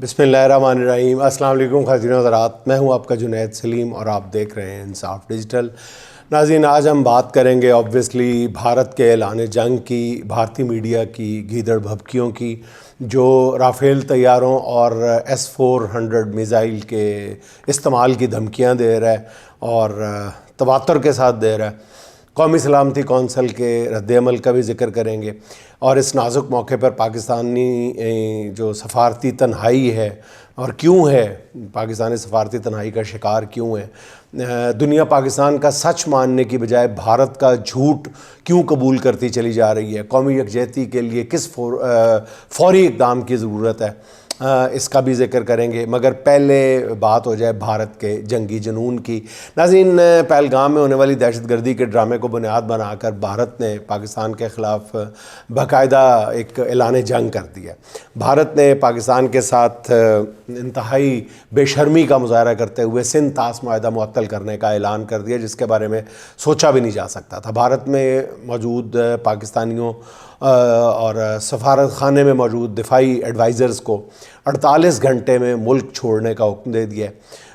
بسم اللہ الرحمن الرحیم۔ السلام علیکم خواتین و حضرات، میں ہوں آپ کا جنید سلیم اور آپ دیکھ رہے ہیں انصاف ڈیجیٹل۔ ناظرین، آج ہم بات کریں گے آبویسلی بھارت کے اعلان جنگ کی، بھارتی میڈیا کی گیدڑ بھبکیوں کی، جو رافیل طیاروں اور S-400 میزائل کے استعمال کی دھمکیاں دے رہا ہے اور تواتر کے ساتھ دے رہا ہے۔ قومی سلامتی کونسل کے رد عمل کا بھی ذکر کریں گے، اور اس نازک موقع پر پاکستانی جو سفارتی تنہائی ہے اور کیوں ہے، پاکستانی سفارتی تنہائی کا شکار کیوں ہے، دنیا پاکستان کا سچ ماننے کی بجائے بھارت کا جھوٹ کیوں قبول کرتی چلی جا رہی ہے، قومی یکجہتی کے لیے کس فوری اقدام کی ضرورت ہے، اس کا بھی ذکر کریں گے۔ مگر پہلے بات ہو جائے بھارت کے جنگی جنون کی۔ ناظرین، پہلگام میں ہونے والی دہشت گردی کے ڈرامے کو بنیاد بنا کر بھارت نے پاکستان کے خلاف باقاعدہ ایک اعلان جنگ کر دیا۔ بھارت نے پاکستان کے ساتھ انتہائی بے شرمی کا مظاہرہ کرتے ہوئے سندھ طاس معاہدہ معطل کرنے کا اعلان کر دیا، جس کے بارے میں سوچا بھی نہیں جا سکتا تھا۔ بھارت میں موجود پاکستانیوں اور سفارت خانے میں موجود دفاعی ایڈوائزرز کو 48 گھنٹے میں ملک چھوڑنے کا حکم دے دیا،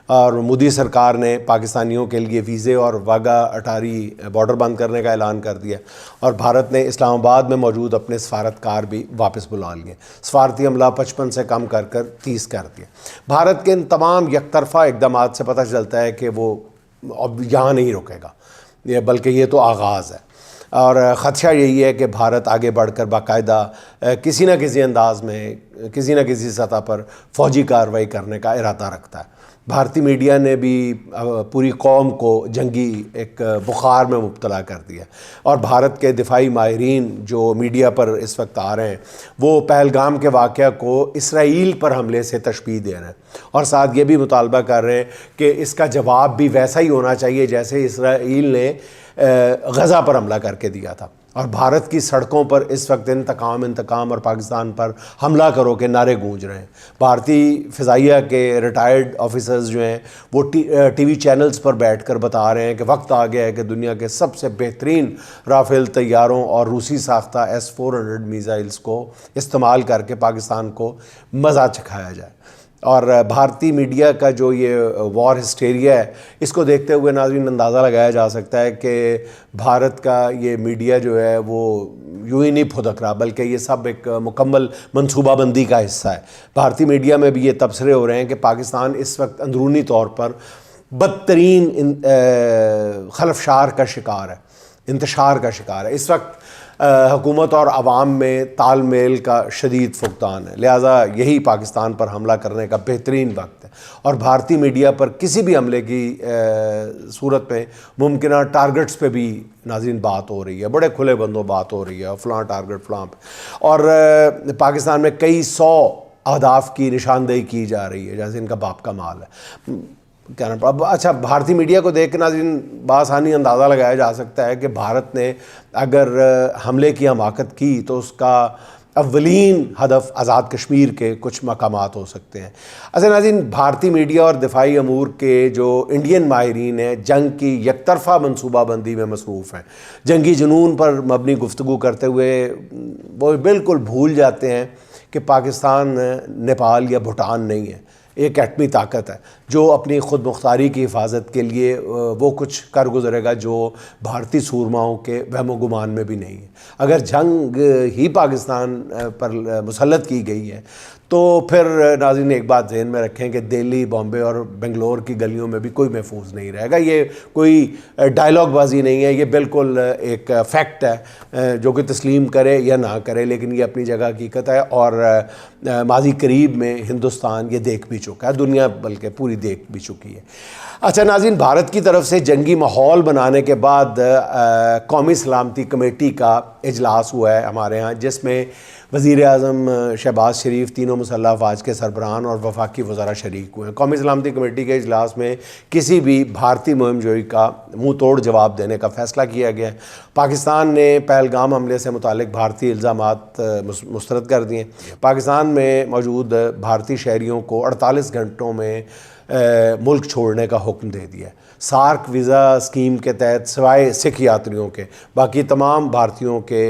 اور مودی سرکار نے پاکستانیوں کے لیے ویزے اور واگا اٹاری بارڈر بند کرنے کا اعلان کر دیا، اور بھارت نے اسلام آباد میں موجود اپنے سفارتکار بھی واپس بلا لیے۔ سفارتی عملہ 55 سے کم کر 30 کر دیا۔ بھارت کے ان تمام یک طرفہ اقدامات سے پتہ چلتا ہے کہ وہ اب یہاں نہیں رکے گا، بلکہ یہ تو آغاز ہے، اور خدشہ یہی ہے کہ بھارت آگے بڑھ کر باقاعدہ کسی نہ کسی انداز میں، کسی نہ کسی سطح پر فوجی کارروائی کرنے کا ارادہ رکھتا ہے۔ بھارتی میڈیا نے بھی پوری قوم کو جنگی ایک بخار میں مبتلا کر دیا، اور بھارت کے دفاعی ماہرین جو میڈیا پر اس وقت آ رہے ہیں، وہ پہلگام کے واقعہ کو اسرائیل پر حملے سے تشبیہ دے رہے ہیں، اور ساتھ یہ بھی مطالبہ کر رہے ہیں کہ اس کا جواب بھی ویسا ہی ہونا چاہیے جیسے اسرائیل نے غزہ پر حملہ کر کے دیا تھا۔ اور بھارت کی سڑکوں پر اس وقت انتقام اور پاکستان پر حملہ کرو کے نعرے گونج رہے ہیں۔ بھارتی فضائیہ کے ریٹائرڈ آفیسرز جو ہیں وہ ٹی وی چینلز پر بیٹھ کر بتا رہے ہیں کہ وقت آ گیا ہے کہ دنیا کے سب سے بہترین رافیل طیاروں اور روسی ساختہ S-400 میزائلز کو استعمال کر کے پاکستان کو مزہ چکھایا جائے۔ اور بھارتی میڈیا کا جو یہ وار ہسٹیریا ہے، اس کو دیکھتے ہوئے ناظرین اندازہ لگایا جا سکتا ہے کہ بھارت کا یہ میڈیا جو ہے وہ یوں ہی نہیں پھدک رہا، بلکہ یہ سب ایک مکمل منصوبہ بندی کا حصہ ہے۔ بھارتی میڈیا میں بھی یہ تبصرے ہو رہے ہیں کہ پاکستان اس وقت اندرونی طور پر بدترین خلفشار کا شکار ہے، انتشار کا شکار ہے۔ اس وقت حکومت اور عوام میں تال میل کا شدید فقدان ہے، لہٰذا یہی پاکستان پر حملہ کرنے کا بہترین وقت ہے، اور بھارتی میڈیا پر کسی بھی حملے کی صورت میں ممکنہ ٹارگٹس پہ بھی ناظرین بات ہو رہی ہے، بڑے کھلے بندوں بات ہو رہی ہے، فلاں ٹارگٹ فلاں پہ، اور پاکستان میں کئی 100 اہداف کی نشاندہی کی جا رہی ہے، جیسے ان کا باپ کا مال ہے۔ کہنا پڑا اب اچھا، بھارتی میڈیا کو دیکھ کے ناظرین بآسانی اندازہ لگایا جا سکتا ہے کہ بھارت نے اگر حملے کی حماقت کی تو اس کا اولین ہدف آزاد کشمیر کے کچھ مقامات ہو سکتے ہیں۔ اصل ناظرین، بھارتی میڈیا اور دفاعی امور کے جو انڈین ماہرین ہیں جنگ کی یک طرفہ منصوبہ بندی میں مصروف ہیں، جنگی جنون پر مبنی گفتگو کرتے ہوئے وہ بالکل بھول جاتے ہیں کہ پاکستان نیپال یا بھوٹان نہیں ہے، ایک ایٹمی طاقت ہے جو اپنی خود مختاری کی حفاظت کے لیے وہ کچھ کر گزرے گا جو بھارتی سورماؤں کے وہم و گمان میں بھی نہیں ہے۔ اگر جنگ ہی پاکستان پر مسلط کی گئی ہے تو پھر ناظرین ایک بات ذہن میں رکھیں کہ دہلی، بامبے اور بنگلور کی گلیوں میں بھی کوئی محفوظ نہیں رہے گا۔ یہ کوئی ڈائلاگ بازی نہیں ہے، یہ بالکل ایک فیکٹ ہے، جو کہ تسلیم کرے یا نہ کرے، لیکن یہ اپنی جگہ حقیقت ہے، اور ماضی قریب میں ہندوستان یہ دیکھ بھی چکا ہے، دنیا بلکہ پوری دیکھ بھی چکی ہے۔ اچھا ناظرین، بھارت کی طرف سے جنگی ماحول بنانے کے بعد قومی سلامتی کمیٹی کا اجلاس ہوا ہے ہمارے ہاں، جس میں وزیر اعظم شہباز شریف، تینوں مسلح افواج کے سربراہان اور وفاقی وزراء شریک ہوئے ہیں۔ قومی سلامتی کمیٹی کے اجلاس میں کسی بھی بھارتی مہم جوئی کا منہ توڑ جواب دینے کا فیصلہ کیا گیا ہے۔ پاکستان نے پہلگام حملے سے متعلق بھارتی الزامات مسترد کر دیے۔ پاکستان میں موجود بھارتی شہریوں کو 48 گھنٹوں میں ملک چھوڑنے کا حکم دے دیا ہے۔ سارک ویزا اسکیم کے تحت سوائے سکھ یاتریوں کے باقی تمام بھارتیوں کے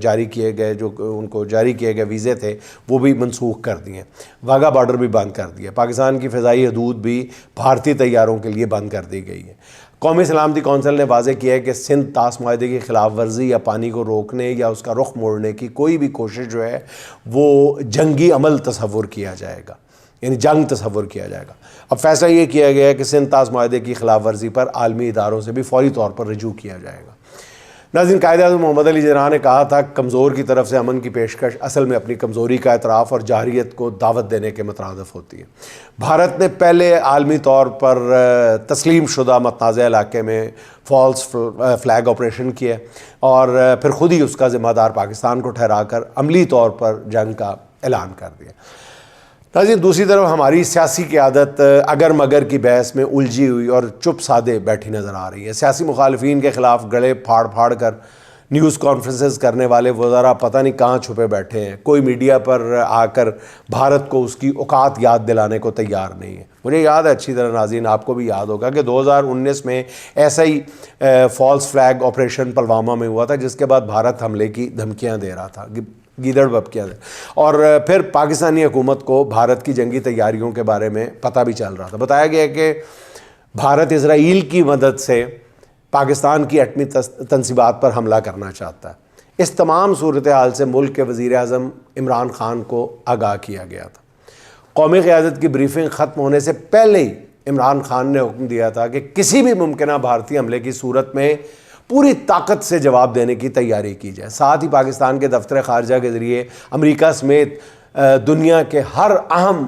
جاری کیے گئے جو ان کو جاری کیے گئے ویزے تھے وہ بھی منسوخ کر دیے. واگا بارڈر بھی بند کر دیا. پاکستان کی فضائی حدود بھی بھارتی طیاروں کے لیے بند کر دی گئی ہے. قومی سلامتی کونسل نے واضح کیا ہے کہ سندھ طاس معاہدے کی خلاف ورزی یا پانی کو روکنے یا اس کا رخ موڑنے کی کوئی بھی کوشش جو ہے وہ جنگی عمل تصور کیا جائے گا, یعنی جنگ تصور کیا جائے گا. اب فیصلہ یہ کیا گیا ہے کہ سندھ طاس معاہدے کی خلاف ورزی پر عالمی اداروں سے بھی فوری طور پر رجوع کیا جائے گا. ناظرین, قائد اعظم محمد علی جناح نے کہا تھا کمزور کی طرف سے امن کی پیشکش اصل میں اپنی کمزوری کا اعتراف اور جارحیت کو دعوت دینے کے مترادف ہوتی ہے. بھارت نے پہلے عالمی طور پر تسلیم شدہ متنازع علاقے میں فالس فلیگ آپریشن کیا اور پھر خود ہی اس کا ذمہ دار پاکستان کو ٹھہرا کر عملی طور پر جنگ کا اعلان کر دیا. ناظرین, دوسری طرف ہماری سیاسی قیادت اگر مگر کی بحث میں الجھی ہوئی اور چپ سادے بیٹھی نظر آ رہی ہے. سیاسی مخالفین کے خلاف گڑے پھاڑ پھاڑ کر نیوز کانفرنسز کرنے والے وزراء پتہ نہیں کہاں چھپے بیٹھے ہیں. کوئی میڈیا پر آ کر بھارت کو اس کی اوقات یاد دلانے کو تیار نہیں ہے. مجھے یاد ہے اچھی طرح ناظرین, آپ کو بھی یاد ہوگا کہ 2019 میں ایسا ہی فالس فلیگ آپریشن پلوامہ میں ہوا تھا جس کے بعد بھارت حملے کی دھمکیاں دے رہا تھا, گیدڑ بپکیاں دے, اور پھر پاکستانی حکومت کو بھارت کی جنگی تیاریوں کے بارے میں پتہ بھی چل رہا تھا. بتایا گیا کہ بھارت اسرائیل کی مدد سے پاکستان کی ایٹمی تنصیبات پر حملہ کرنا چاہتا ہے. اس تمام صورتحال سے ملک کے وزیر اعظم عمران خان کو آگاہ کیا گیا تھا. قومی قیادت کی بریفنگ ختم ہونے سے پہلے ہی عمران خان نے حکم دیا تھا کہ کسی بھی ممکنہ بھارتی حملے کی صورت میں پوری طاقت سے جواب دینے کی تیاری کی جائے. ساتھ ہی پاکستان کے دفتر خارجہ کے ذریعے امریکہ سمیت دنیا کے ہر اہم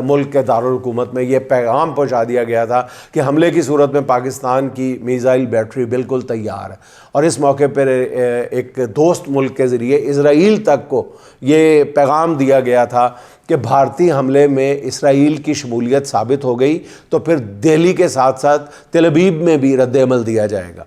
ملک کے دارالحکومت میں یہ پیغام پہنچا دیا گیا تھا کہ حملے کی صورت میں پاکستان کی میزائل بیٹری بالکل تیار ہے. اور اس موقع پر ایک دوست ملک کے ذریعے اسرائیل تک کو یہ پیغام دیا گیا تھا کہ بھارتی حملے میں اسرائیل کی شمولیت ثابت ہو گئی تو پھر دہلی کے ساتھ ساتھ تل ابیب میں بھی رد عمل دیا جائے گا.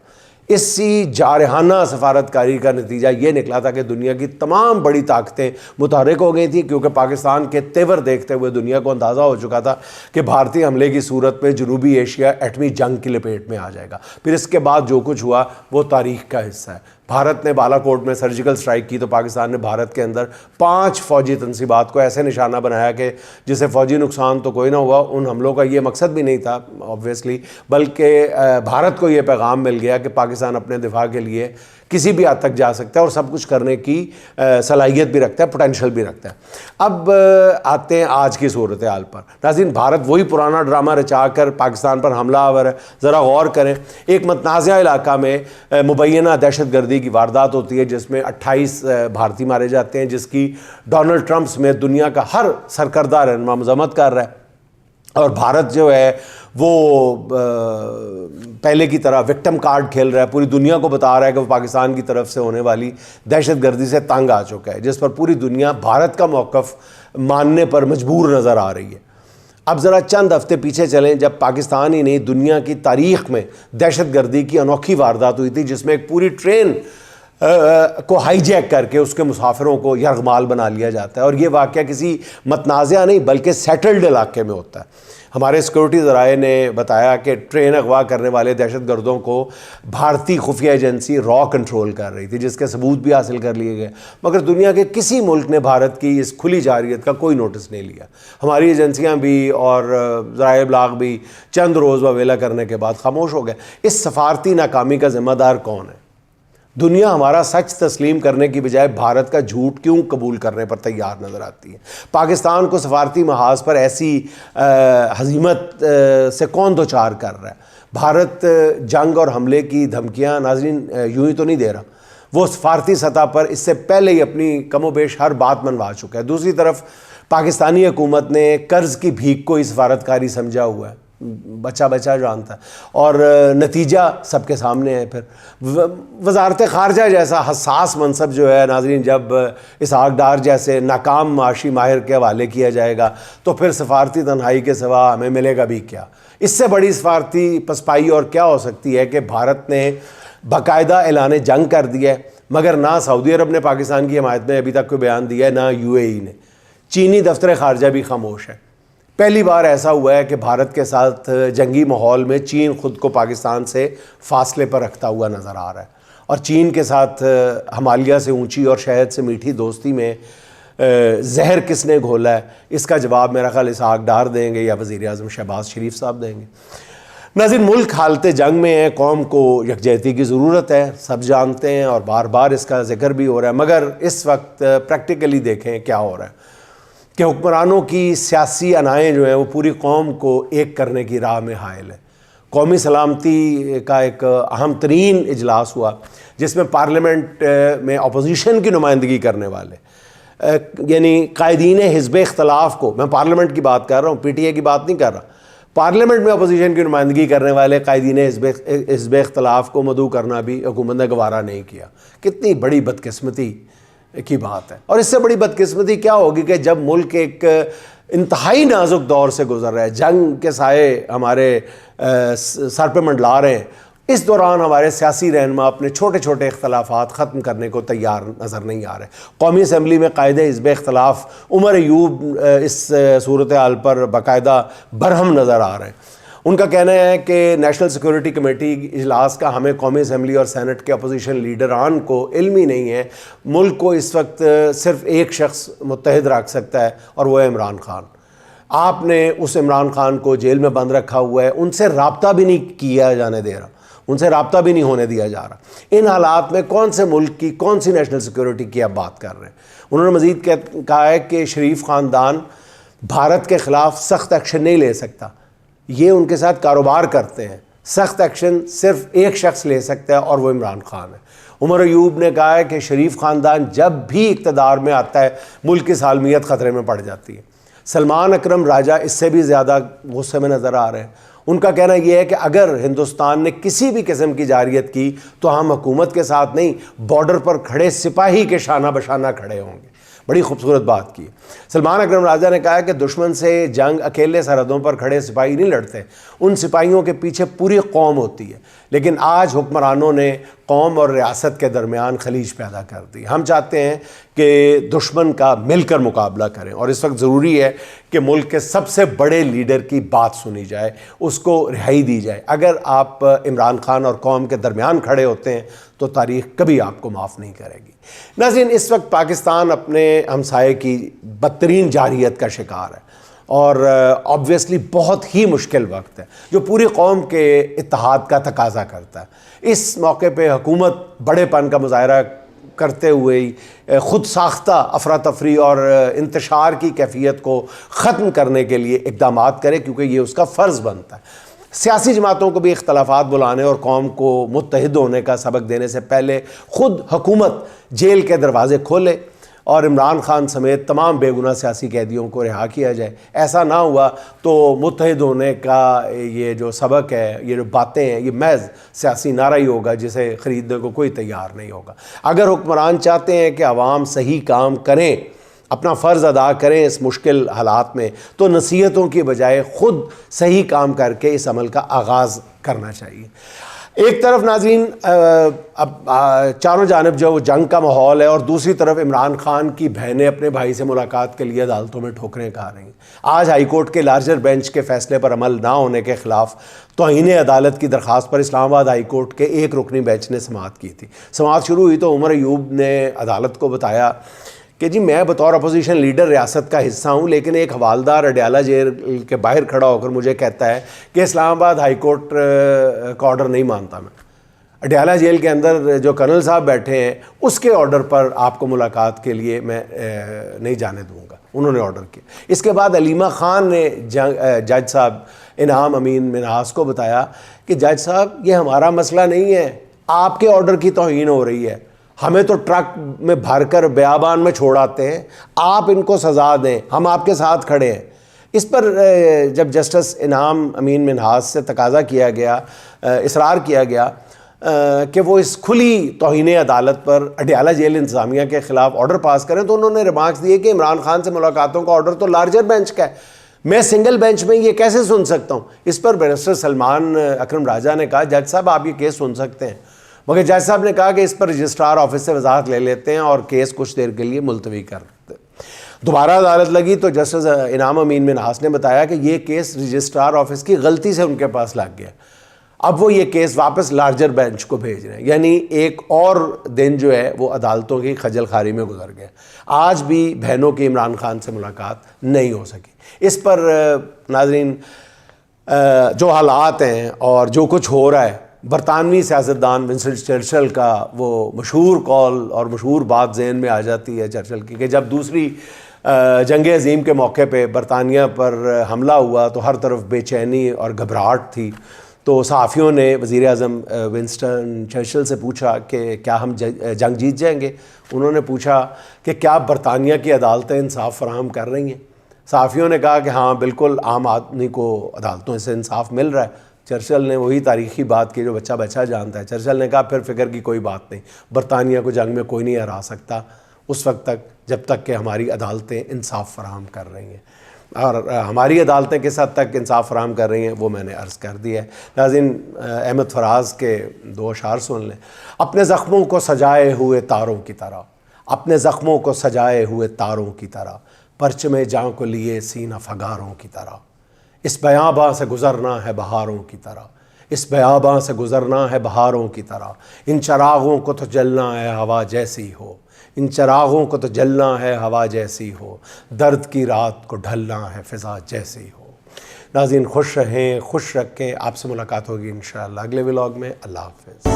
اسی جارحانہ سفارتکاری کا نتیجہ یہ نکلا تھا کہ دنیا کی تمام بڑی طاقتیں متحرک ہو گئی تھیں, کیونکہ پاکستان کے تیور دیکھتے ہوئے دنیا کو اندازہ ہو چکا تھا کہ بھارتی حملے کی صورت میں جنوبی ایشیا ایٹمی جنگ کی لپیٹ میں آ جائے گا. پھر اس کے بعد جو کچھ ہوا وہ تاریخ کا حصہ ہے. بھارت نے بالا کوٹ میں سرجیکل سٹرائک کی تو پاکستان نے بھارت کے اندر 5 فوجی تنصیبات کو ایسے نشانہ بنایا کہ جسے فوجی نقصان تو کوئی نہ ہوا. ان حملوں کا یہ مقصد بھی نہیں تھا آبویسلی, بلکہ بھارت کو یہ پیغام مل گیا کہ پاکستان اپنے دفاع کے لیے کسی بھی حد تک جا سکتا ہے اور سب کچھ کرنے کی صلاحیت بھی رکھتا ہے, پوٹینشیل بھی رکھتا ہے. اب آتے ہیں آج کی صورتحال پر. ناظرین, بھارت وہی پرانا ڈرامہ رچا کر پاکستان پر حملہ آور ہے. ذرا غور کریں, ایک متنازع علاقہ میں مبینہ دہشت گردی کی واردات ہوتی ہے جس میں 28 بھارتی مارے جاتے ہیں, جس کی ڈونلڈ ٹرمپ سمیت دنیا کا ہر سرکردہ رہنما مذمت کر رہا ہے. اور بھارت جو ہے وہ پہلے کی طرح وکٹم کارڈ کھیل رہا ہے, پوری دنیا کو بتا رہا ہے کہ وہ پاکستان کی طرف سے ہونے والی دہشت گردی سے تنگ آ چکا ہے, جس پر پوری دنیا بھارت کا موقف ماننے پر مجبور نظر آ رہی ہے. اب ذرا چند ہفتے پیچھے چلیں جب پاکستان ہی نہیں دنیا کی تاریخ میں دہشت گردی کی انوکھی واردات ہوئی تھی جس میں ایک پوری ٹرین کو ہائی جیک کر کے اس کے مسافروں کو یرغمال بنا لیا جاتا ہے. اور یہ واقعہ کسی متنازع نہیں بلکہ سیٹلڈ علاقے میں ہوتا ہے. ہمارے سیکورٹی ذرائع نے بتایا کہ ٹرین اغوا کرنے والے دہشت گردوں کو بھارتی خفیہ ایجنسی را کنٹرول کر رہی تھی, جس کے ثبوت بھی حاصل کر لیے گئے, مگر دنیا کے کسی ملک نے بھارت کی اس کھلی جارحیت کا کوئی نوٹس نہیں لیا. ہماری ایجنسیاں بھی اور ذرائع ابلاغ بھی چند روز ویلا کرنے کے بعد خاموش ہو گئے. اس سفارتی ناکامی کا ذمہ دار کون ہے؟ دنیا ہمارا سچ تسلیم کرنے کی بجائے بھارت کا جھوٹ کیوں قبول کرنے پر تیار نظر آتی ہے؟ پاکستان کو سفارتی محاذ پر ایسی ہزیمت سے کون دوچار کر رہا ہے؟ بھارت جنگ اور حملے کی دھمکیاں ناظرین یوں ہی تو نہیں دے رہا, وہ سفارتی سطح پر اس سے پہلے ہی اپنی کم و بیش ہر بات منوا چکا ہے. دوسری طرف پاکستانی حکومت نے قرض کی بھیک کو ہی سفارتکاری سمجھا ہوا ہے, بچہ بچہ جانتا ہے, اور نتیجہ سب کے سامنے ہے. پھر وزارت خارجہ جیسا حساس منصب جو ہے ناظرین جب اسحاق ڈار جیسے ناکام معاشی ماہر کے حوالے کیا جائے گا تو پھر سفارتی تنہائی کے سوا ہمیں ملے گا بھی کیا؟ اس سے بڑی سفارتی پسپائی اور کیا ہو سکتی ہے کہ بھارت نے باقاعدہ اعلان جنگ کر دیا ہے, مگر نہ سعودی عرب نے پاکستان کی حمایت میں ابھی تک کوئی بیان دیا ہے, نہ UAE نے. چینی دفتر خارجہ بھی خاموش ہے. پہلی بار ایسا ہوا ہے کہ بھارت کے ساتھ جنگی ماحول میں چین خود کو پاکستان سے فاصلے پر رکھتا ہوا نظر آ رہا ہے، اور چین کے ساتھ ہمالیہ سے اونچی اور شہد سے میٹھی دوستی میں زہر کس نے گھولا ہے، اس کا جواب میرا خیال اسحاق ڈار دیں گے یا وزیر اعظم شہباز شریف صاحب دیں گے۔ ناظرین، ملک حالت جنگ میں ہے، قوم کو یکجہتی کی ضرورت ہے، سب جانتے ہیں اور بار بار اس کا ذکر بھی ہو رہا ہے، مگر اس وقت پریکٹیکلی دیکھیں کیا ہو رہا ہے کہ حکمرانوں کی سیاسی انائیں جو ہیں وہ پوری قوم کو ایک کرنے کی راہ میں حائل ہے۔ قومی سلامتی کا ایک اہم ترین اجلاس ہوا جس میں پارلیمنٹ میں اپوزیشن کی نمائندگی کرنے والے، یعنی قائدین حزب اختلاف کو، میں پارلیمنٹ کی بات کر رہا ہوں، پی ٹی اے کی بات نہیں کر رہا، پارلیمنٹ میں اپوزیشن کی نمائندگی کرنے والے قائدین حزب اختلاف کو مدعو کرنا بھی حکومت نے گوارا نہیں کیا۔ کتنی بڑی بدقسمتی کی بات ہے، اور اس سے بڑی بدقسمتی کیا ہوگی کہ جب ملک ایک انتہائی نازک دور سے گزر رہا ہے، جنگ کے سائے ہمارے سر پہ منڈلا رہے ہیں، اس دوران ہمارے سیاسی رہنما اپنے چھوٹے چھوٹے اختلافات ختم کرنے کو تیار نظر نہیں آ رہے۔ قومی اسمبلی میں قائد حزب اختلاف عمر ایوب اس صورتحال پر باقاعدہ برہم نظر آ رہے ہیں۔ ان کا کہنا ہے کہ نیشنل سیکورٹی کمیٹی اجلاس کا ہمیں قومی اسمبلی اور سینٹ کے اپوزیشن لیڈران کو علم ہی نہیں ہے۔ ملک کو اس وقت صرف ایک شخص متحد رکھ سکتا ہے اور وہ ہے عمران خان۔ آپ نے اس عمران خان کو جیل میں بند رکھا ہوا ہے، ان سے رابطہ بھی نہیں کیا جانے دے رہا، ان سے رابطہ بھی نہیں ہونے دیا جا رہا۔ ان حالات میں کون سے ملک کی، کون سی نیشنل سیکورٹی کی آپ بات کر رہے ہیں؟ انہوں نے مزید کہا ہے کہ شریف خاندان بھارت کے خلاف سخت ایکشن نہیں لے سکتا، یہ ان کے ساتھ کاروبار کرتے ہیں۔ سخت ایکشن صرف ایک شخص لے سکتا ہے اور وہ عمران خان ہے۔ عمر ایوب نے کہا ہے کہ شریف خاندان جب بھی اقتدار میں آتا ہے ملک کی سالمیت خطرے میں پڑ جاتی ہے۔ سلمان اکرم راجہ اس سے بھی زیادہ غصے میں نظر آ رہے ہیں۔ ان کا کہنا یہ ہے کہ اگر ہندوستان نے کسی بھی قسم کی جارحیت کی تو ہم حکومت کے ساتھ نہیں، بارڈر پر کھڑے سپاہی کے شانہ بشانہ کھڑے ہوں گے۔ بڑی خوبصورت بات کی۔ سلمان اکرم راجہ نے کہا کہ دشمن سے جنگ اکیلے سرحدوں پر کھڑے سپاہی نہیں لڑتے، ان سپاہیوں کے پیچھے پوری قوم ہوتی ہے، لیکن آج حکمرانوں نے قوم اور ریاست کے درمیان خلیج پیدا کر دی۔ ہم چاہتے ہیں کہ دشمن کا مل کر مقابلہ کریں، اور اس وقت ضروری ہے کہ ملک کے سب سے بڑے لیڈر کی بات سنی جائے، اس کو رہائی دی جائے۔ اگر آپ عمران خان اور قوم کے درمیان کھڑے ہوتے ہیں تو تاریخ کبھی آپ کو معاف نہیں کرے گی۔ ناظرین، اس وقت پاکستان اپنے ہمسائے کی بدترین جارحیت کا شکار ہے، اور آبویسلی بہت ہی مشکل وقت ہے جو پوری قوم کے اتحاد کا تقاضا کرتا ہے۔ اس موقع پہ حکومت بڑے پن کا مظاہرہ کرتے ہوئے خود ساختہ افراتفری اور انتشار کی کیفیت کو ختم کرنے کے لیے اقدامات کرے، کیونکہ یہ اس کا فرض بنتا ہے۔ سیاسی جماعتوں کو بھی اختلافات بلانے اور قوم کو متحد ہونے کا سبق دینے سے پہلے خود حکومت جیل کے دروازے کھولے اور عمران خان سمیت تمام بے گناہ سیاسی قیدیوں کو رہا کیا جائے۔ ایسا نہ ہوا تو متحد ہونے کا یہ جو سبق ہے، یہ جو باتیں ہیں، یہ محض سیاسی نعرہ ہی ہوگا جسے خریدنے کو کوئی تیار نہیں ہوگا۔ اگر حکمران چاہتے ہیں کہ عوام صحیح کام کریں، اپنا فرض ادا کریں اس مشکل حالات میں، تو نصیحتوں کی بجائے خود صحیح کام کر کے اس عمل کا آغاز کرنا چاہیے۔ ایک طرف ناظرین اب چاروں جانب جو جنگ کا ماحول ہے، اور دوسری طرف عمران خان کی بہنیں اپنے بھائی سے ملاقات کے لیے عدالتوں میں ٹھوکریں کھا رہی ہیں۔ آج ہائی کورٹ کے لارجر بینچ کے فیصلے پر عمل نہ ہونے کے خلاف توہین عدالت کی درخواست پر اسلام آباد ہائی کورٹ کے ایک رکنی بینچ نے سماعت کی تھی۔ سماعت شروع ہوئی تو عمر ایوب نے عدالت کو بتایا کہ جی میں بطور اپوزیشن لیڈر ریاست کا حصہ ہوں، لیکن ایک حوالدار اڈیالہ جیل کے باہر کھڑا ہو کر مجھے کہتا ہے کہ اسلام آباد ہائی کورٹ کا آرڈر نہیں مانتا میں۔ اڈیالہ جیل کے اندر جو کرنل صاحب بیٹھے ہیں اس کے آرڈر پر آپ کو ملاقات کے لیے میں نہیں جانے دوں گا، انہوں نے آرڈر کیا۔ اس کے بعد علیمہ خان نے جج صاحب انعام امین منہاس کو بتایا کہ جج صاحب یہ ہمارا مسئلہ نہیں ہے، آپ کے آرڈر کی توہین ہو رہی ہے، ہمیں تو ٹرک میں بھر کر بیابان میں چھوڑ آتے ہیں، آپ ان کو سزا دیں، ہم آپ کے ساتھ کھڑے ہیں۔ اس پر جب جسٹس انعام امین منہاس سے تقاضا کیا گیا، اصرار کیا گیا کہ وہ اس کھلی توہین عدالت پر اڈیالہ جیل انتظامیہ کے خلاف آرڈر پاس کریں، تو انہوں نے ریمارکس دیے کہ عمران خان سے ملاقاتوں کا آرڈر تو لارجر بینچ کا ہے، میں سنگل بینچ میں یہ کیسے سن سکتا ہوں۔ اس پر بیرسٹر سلمان اکرم راجہ نے کہا جج صاحب آپ یہ کیس سن سکتے ہیں، مگر جج صاحب نے کہا کہ اس پر رجسٹرار آفس سے وضاحت لے لیتے ہیں اور کیس کچھ دیر کے لیے ملتوی کر دیتے۔ دوبارہ عدالت لگی تو جسٹس انعام امین منہاس نے بتایا کہ یہ کیس رجسٹرار آفس کی غلطی سے ان کے پاس لگ گیا، اب وہ یہ کیس واپس لارجر بینچ کو بھیج رہے ہیں، یعنی ایک اور دن جو ہے وہ عدالتوں کی خجل خواری میں گزر گیا۔ آج بھی بہنوں کی عمران خان سے ملاقات نہیں ہو سکی۔ اس پر ناظرین جو حالات ہیں اور جو کچھ ہو رہا ہے، برطانوی سیاستدان ونسٹن چرچل کا وہ مشہور قول اور مشہور بات ذہن میں آ جاتی ہے چرچل کی کہ جب دوسری جنگ عظیم کے موقع پہ برطانیہ پر حملہ ہوا تو ہر طرف بے چینی اور گھبراہٹ تھی، تو صحافیوں نے وزیر اعظم ونسٹن چرچل سے پوچھا کہ کیا ہم جنگ جیت جائیں گے؟ انہوں نے پوچھا کہ کیا برطانیہ کی عدالتیں انصاف فراہم کر رہی ہیں؟ صحافیوں نے کہا کہ ہاں بالکل، عام آدمی کو عدالتوں سے انصاف مل رہا ہے۔ چرچل نے وہی تاریخی بات کی جو بچہ بچہ جانتا ہے۔ چرچل نے کہا پھر فکر کی کوئی بات نہیں، برطانیہ کو جنگ میں کوئی نہیں ہرا سکتا اس وقت تک جب تک کہ ہماری عدالتیں انصاف فراہم کر رہی ہیں، اور ہماری عدالتیں کس حد تک انصاف فراہم کر رہی ہیں وہ میں نے عرض کر دیا ہے۔ ناظرین، احمد فراز کے دو اشعار سن لیں۔ اپنے زخموں کو سجائے ہوئے تاروں کی طرح، اپنے زخموں کو سجائے ہوئے تاروں کی طرح، پرچم جاں کو لیے سینہ فگاروں کی طرح، اس بیاباں سے گزرنا ہے بہاروں کی طرح، اس بیاباں سے گزرنا ہے بہاروں کی طرح، ان چراغوں کو تو جلنا ہے ہوا جیسی ہو، ان چراغوں کو تو جلنا ہے ہوا جیسی ہو، درد کی رات کو ڈھلنا ہے فضا جیسی ہو۔ ناظرین، خوش رہیں، خوش رکھیں۔ آپ سے ملاقات ہوگی انشاءاللہ اگلے ولاگ میں۔ اللہ حافظ۔